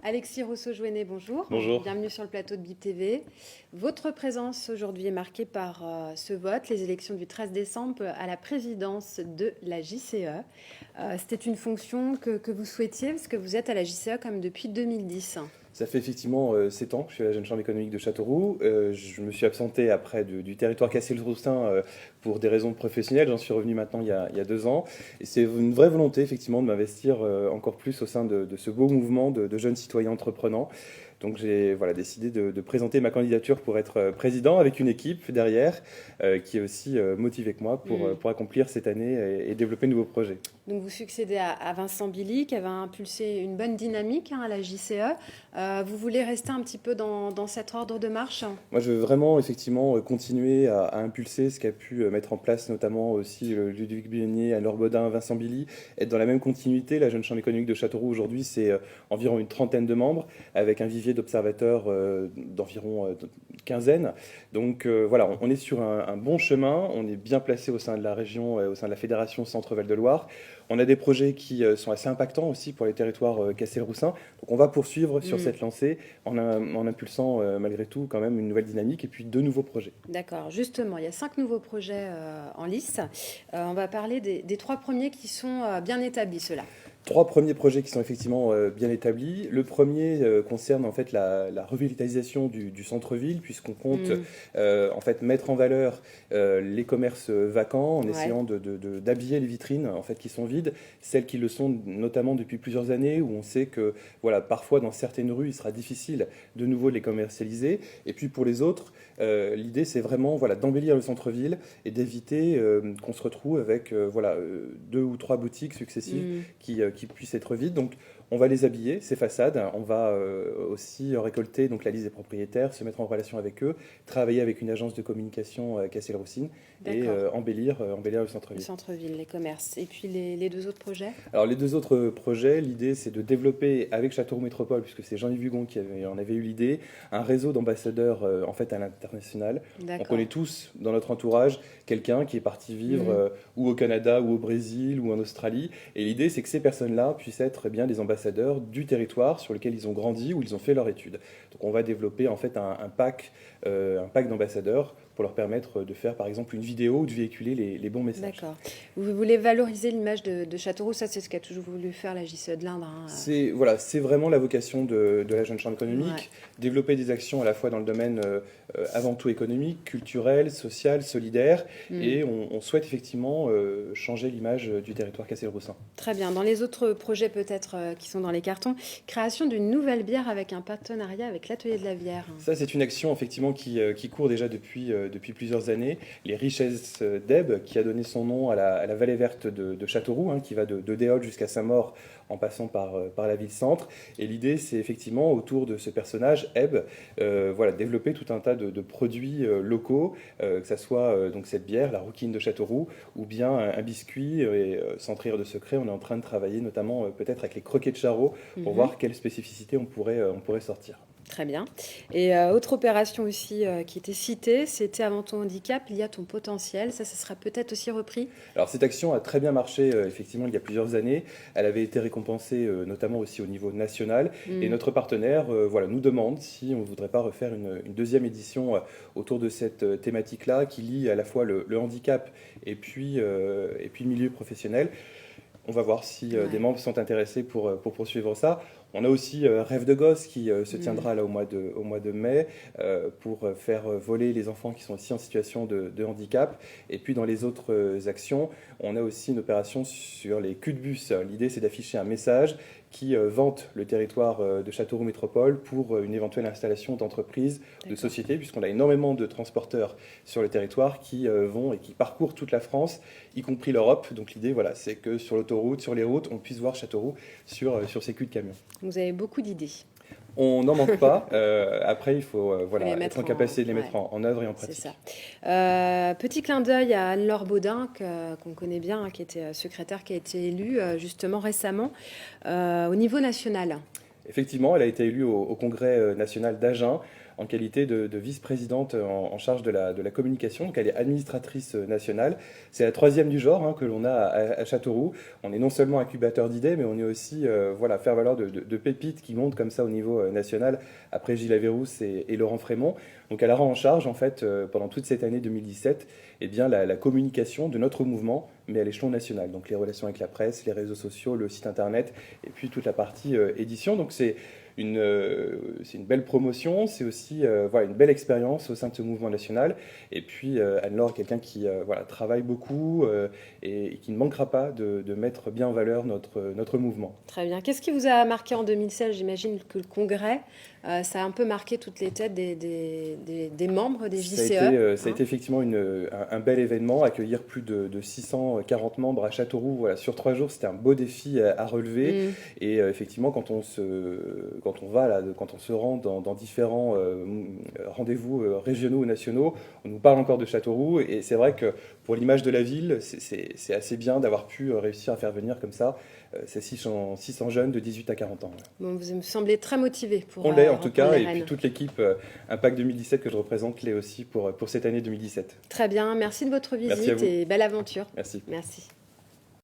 Alexis Rousseau-Jouenet, bonjour. Bonjour. Bienvenue sur le plateau de BIP TV. Votre présence aujourd'hui est marquée par ce vote, les élections du 13 décembre à la présidence de la JCE. C'était une fonction que vous souhaitiez parce que vous êtes à la JCE comme depuis 2010. Ça fait effectivement 7 ans que je suis à la Jeune Chambre économique de Châteauroux. Je me suis absenté après du territoire Cassel-Roussin pour des raisons professionnelles. J'en suis revenu maintenant il y a 2 ans. Et c'est une vraie volonté effectivement de m'investir encore plus au sein de ce beau mouvement de jeunes citoyens entreprenants. Donc j'ai décidé de présenter ma candidature pour être président avec une équipe derrière qui est aussi motivée que moi pour accomplir cette année et développer de nouveaux projets. Donc vous succédez à Vincent Billy qui avait impulsé une bonne dynamique à la JCE. Vous voulez rester un petit peu dans cet ordre de marche? Moi, je veux vraiment effectivement continuer à impulser ce qu'a pu mettre en place notamment aussi Ludovic Bionnier, Anne-Laure Bodin, Vincent Billy, être dans la même continuité. La Jeune Chambre économique de Châteauroux aujourd'hui, c'est environ une trentaine de membres avec un vivier d'observateurs d'environ quinzaine. Donc voilà, on est sur un bon chemin, on est bien placé au sein de la région, au sein de la fédération Centre-Val de Loire. On a des projets qui sont assez impactants aussi pour les territoires Cassel-Roussin. Donc on va poursuivre sur cette lancée en impulsant malgré tout quand même une nouvelle dynamique et puis 2 nouveaux projets. D'accord, justement, il y a 5 nouveaux projets en lice. On va parler des 3 premiers qui sont bien établis, ceux-là. 3 premiers projets qui sont effectivement bien établis. Le premier concerne en fait la revitalisation du centre-ville, puisqu'on compte en fait mettre en valeur les commerces vacants en essayant d'habiller les vitrines en fait qui sont vides, celles qui le sont notamment depuis plusieurs années, où on sait que voilà, parfois dans certaines rues il sera difficile de nouveau de les commercialiser. Et puis pour les autres, l'idée c'est vraiment d'embellir le centre-ville et d'éviter qu'on se retrouve avec 2 ou 3 boutiques successives qui puissent être vides. Donc on va les habiller, ces façades. On va aussi récolter donc la liste des propriétaires, se mettre en relation avec eux, travailler avec une agence de communication Cassel-Roussine et embellir le centre-ville. Le centre-ville, les commerces. Et puis les 2 autres projets? Alors les 2 autres projets, l'idée c'est de développer avec Châteauroux Métropole, puisque c'est Jean-Yves Hugon qui en avait eu l'idée, un réseau d'ambassadeurs en fait à l'international. On connaît tous dans notre entourage quelqu'un qui est parti vivre ou au Canada ou au Brésil ou en Australie. Et l'idée c'est que ces personnes-là puissent être bien des ambassadeurs du territoire sur lequel ils ont grandi, où ils ont fait leurs études. Donc on va développer en fait un pack d'ambassadeurs pour leur permettre de faire par exemple une vidéo ou de véhiculer les bons messages. D'accord. Vous voulez valoriser l'image de Châteauroux, ça c'est ce qu'a toujours voulu faire la JCE de l'Indre. C'est vraiment la vocation de la Jeune Chambre économique, développer des actions à la fois dans le domaine avant tout économique, culturel, social, solidaire, et on souhaite effectivement changer l'image du territoire Cassel-Roussin. Très bien. Dans les autres projets peut-être qui sont dans les cartons, création d'une nouvelle bière avec un partenariat avec l'Atelier de la bière. Ça c'est une action effectivement qui court déjà depuis plusieurs années. Les Richesses d'Ebe, qui a donné son nom à la vallée verte de Châteauroux, qui va de Déols jusqu'à Saint-Maur en passant par la ville-centre. Et l'idée, c'est effectivement, autour de ce personnage, Ebe, développer tout un tas de produits locaux, que ce soit donc cette bière, la rouquine de Châteauroux, ou bien un biscuit. Et sans trahir de secret, on est en train de travailler notamment peut-être avec les croquets de charreau pour voir quelles spécificités on pourrait sortir. Très bien. Et autre opération aussi qui était citée, c'était avant ton handicap, il y a ton potentiel. Ça sera peut-être aussi repris? Alors cette action a très bien marché effectivement il y a plusieurs années. Elle avait été récompensée notamment aussi au niveau national. Et notre partenaire nous demande si on ne voudrait pas refaire une deuxième édition autour de cette thématique-là qui lie à la fois le handicap et puis le milieu professionnel. On va voir si des membres sont intéressés pour poursuivre ça. On a aussi Rêve de gosse qui se tiendra là au mois de mai pour faire voler les enfants qui sont aussi en situation de handicap. Et puis dans les autres actions, on a aussi une opération sur les culs de bus. L'idée c'est d'afficher un message qui vante le territoire de Châteauroux Métropole pour une éventuelle installation d'entreprises, de sociétés, puisqu'on a énormément de transporteurs sur le territoire qui vont et qui parcourent toute la France, y compris l'Europe. Donc l'idée, c'est que sur l'autoroute, sur les routes, on puisse voir Châteauroux sur ces culs de camion. Vous avez beaucoup d'idées. On n'en manque pas. Après, il faut être en capacité de les mettre en œuvre et en pratique. C'est ça. Petit clin d'œil à Anne-Laure Bodin, qu'on connaît bien, qui était secrétaire, qui a été élue justement récemment au niveau national. Effectivement, elle a été élue au Congrès national d'Agen. en qualité de vice-présidente en charge de la communication. Donc elle est administratrice nationale. C'est la troisième du genre que l'on a à Châteauroux. On est non seulement incubateur d'idées, mais on est aussi faire valoir de pépites qui montent comme ça au niveau national, après Gilles Averrousse et Laurent Frémont. Donc elle a en charge, en fait, pendant toute cette année 2017, eh bien, la communication de notre mouvement, mais à l'échelon national. Donc les relations avec la presse, les réseaux sociaux, le site internet, et puis toute la partie édition. Donc c'est une belle promotion, c'est aussi une belle expérience au sein de ce mouvement national. Et puis Anne-Laure est quelqu'un qui travaille beaucoup et qui ne manquera pas de mettre bien en valeur notre mouvement. Très bien. Qu'est-ce qui vous a marqué en 2016? J'imagine que le congrès, ça a un peu marqué toutes les têtes des membres des JCE. Ça a été effectivement un bel événement, accueillir plus de 640 membres à Châteauroux sur 3 jours, c'était un beau défi à relever. Et effectivement, quand on se rend dans différents rendez-vous régionaux ou nationaux, on nous parle encore de Châteauroux. Et c'est vrai que pour l'image de la ville, c'est assez bien d'avoir pu réussir à faire venir comme ça ces 600 jeunes de 18 à 40 ans. Bon, vous me semblez très motivé pour on l'est en tout cas, et puis toute l'équipe Impact 2017 que je représente l'est aussi pour cette année 2017. Très bien, merci de votre visite et belle aventure. Merci. Merci.